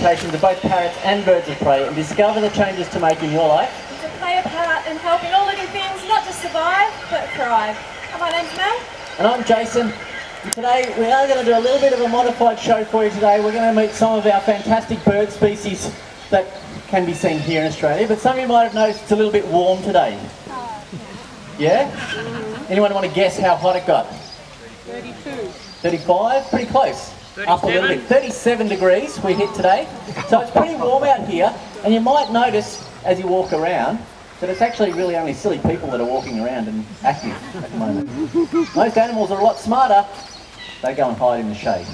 adaptations of both parrots and birds of prey and discover the changes to make in your life. To play a part in helping all living things not just survive, but thrive. My name's Mel. And I'm Jason. And today we are going to do a little bit of a modified show for you today. We're going to meet some of our fantastic bird species that can be seen here in Australia, but some of you might have noticed it's a little bit warm today. Yeah? Anyone want to guess how hot it got? 32. 35? Pretty close. 37. Up a little bit. 37 degrees we hit today. So it's pretty warm out here, and you might notice as you walk around that it's actually really only silly people that are walking around and active at the moment. Most animals are a lot smarter. They go and hide in the shade.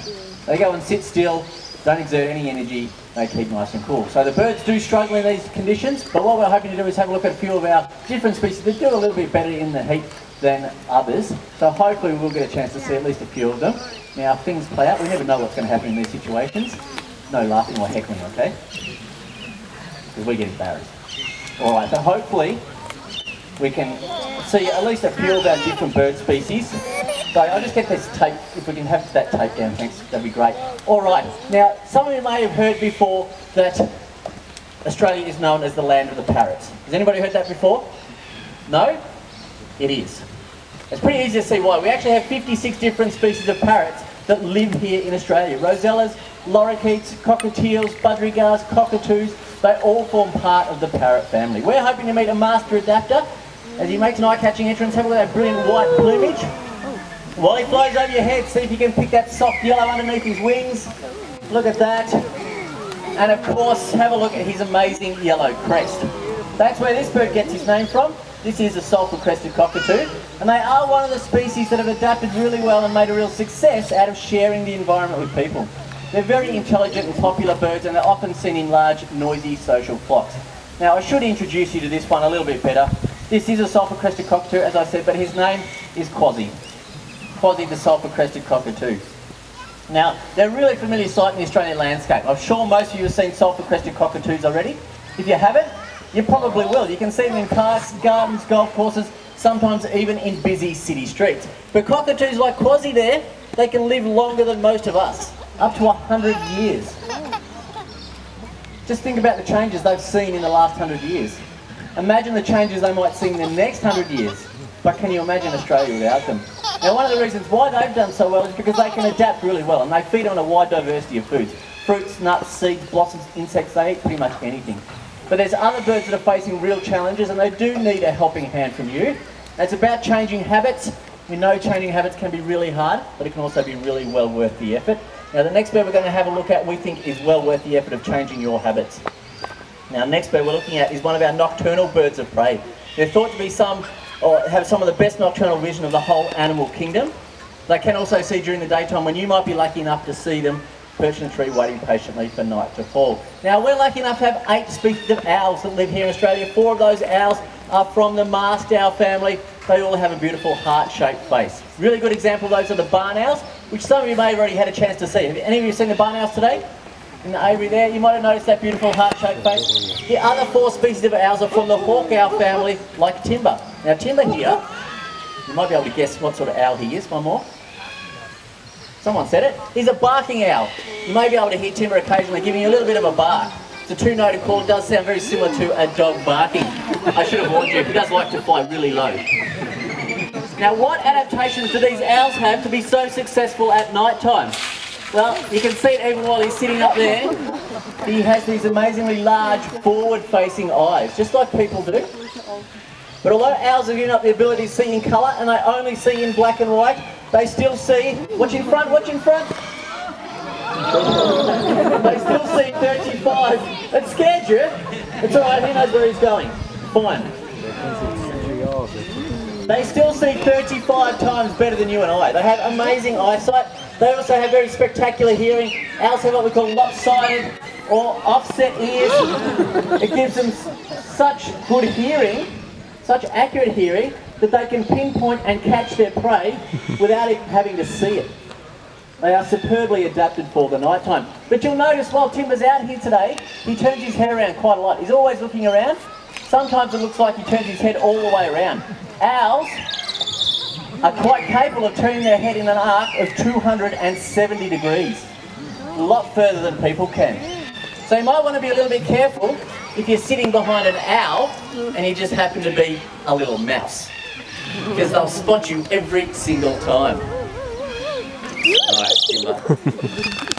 They go and sit still, don't exert any energy, they keep nice and cool. So the birds do struggle in these conditions, but what we're hoping to do is have a look at a few of our different species that do a little bit better in the heat than others. So hopefully we'll get a chance to see at least a few of them. Now, if things play out, we never know what's going to happen in these situations. No laughing or heckling, okay? Because we get embarrassed. Alright, so hopefully we can see at least a few of our different bird species. So I'll just get this tape, if we can have that tape down, thanks, that'd be great. Alright, now some of you may have heard before that Australia is known as the land of the parrots. Has anybody heard that before? No? It is. It's pretty easy to see why. We actually have 56 different species of parrots that live here in Australia. Rosellas, lorikeets, cockatiels, budgerigars, cockatoos, they all form part of the parrot family. We're hoping to meet a master adapter as he makes an eye-catching entrance. Have a look at that brilliant white plumage. While he flies over your head, see if you can pick that soft yellow underneath his wings. Look at that. And of course, have a look at his amazing yellow crest. That's where this bird gets his name from. This is a Sulphur crested cockatoo, and they are one of the species that have adapted really well and made a real success out of sharing the environment with people. They're very intelligent and popular birds, and they're often seen in large, noisy social flocks. Now, I should introduce you to this one a little bit better. This is a Sulphur crested cockatoo, as I said, but his name is Quasi. Quasi the Sulphur crested cockatoo. Now, they're a really familiar sight in the Australian landscape. I'm sure most of you have seen Sulphur crested cockatoos already. If you haven't, you probably will. You can see them in parks, gardens, golf courses, sometimes even in busy city streets. But cockatoos like Quasi there, they can live longer than most of us, up to 100 years. Just think about the changes they've seen in the last 100 years. Imagine the changes they might see in the next 100 years. But can you imagine Australia without them? Now, one of the reasons why they've done so well is because they can adapt really well, and they feed on a wide diversity of foods. Fruits, nuts, seeds, blossoms, insects, they eat pretty much anything. But there's other birds that are facing real challenges, and they do need a helping hand from you. It's about changing habits. We know changing habits can be really hard, but it can also be really well worth the effort. Now, the next bird we're going to have a look at, we think is well worth the effort of changing your habits. Now, next bird we're looking at is one of our nocturnal birds of prey. They're thought to be have some of the best nocturnal vision of the whole animal kingdom. They can also see during the daytime when you might be lucky enough to see them perched in a tree waiting patiently for night to fall. Now, we're lucky enough to have 8 species of owls that live here in Australia. 4 of those owls are from the masked owl family. They all have a beautiful heart-shaped face. Really good example of those are the barn owls, which some of you may have already had a chance to see. Have any of you seen the barn owls today? In the aviary there, you might have noticed that beautiful heart-shaped face. The other 4 species of owls are from the hawk owl family, like Timber. Now, Timber here, you might be able to guess what sort of owl he is. One more. Someone said it. He's a barking owl. You may be able to hear Timber occasionally giving you a little bit of a bark. It's a 2-noted call. It does sound very similar to a dog barking. I should have warned you, he does like to fly really low. Now, what adaptations do these owls have to be so successful at night time? Well, you can see it even while he's sitting up there. He has these amazingly large forward-facing eyes, just like people do. But although owls have given up the ability to see in colour, and they only see in black and white, they still see, watch in front, watch in front. They still see 35. It scared you? It's alright, he knows where he's going. Fine. They still see 35 times better than you and I. They have amazing eyesight. They also have very spectacular hearing. Owls have what we call lopsided or offset ears. It gives them such good hearing, such accurate hearing, that they can pinpoint and catch their prey without even having to see it. They are superbly adapted for the night time. But you'll notice while Timber's out here today, he turns his head around quite a lot. He's always looking around. Sometimes it looks like he turns his head all the way around. Owls are quite capable of turning their head in an arc of 270 degrees. A lot further than people can. So you might want to be a little bit careful if you're sitting behind an owl and you just happen to be a little mouse, because they'll spot you every single time. Nice, Timber.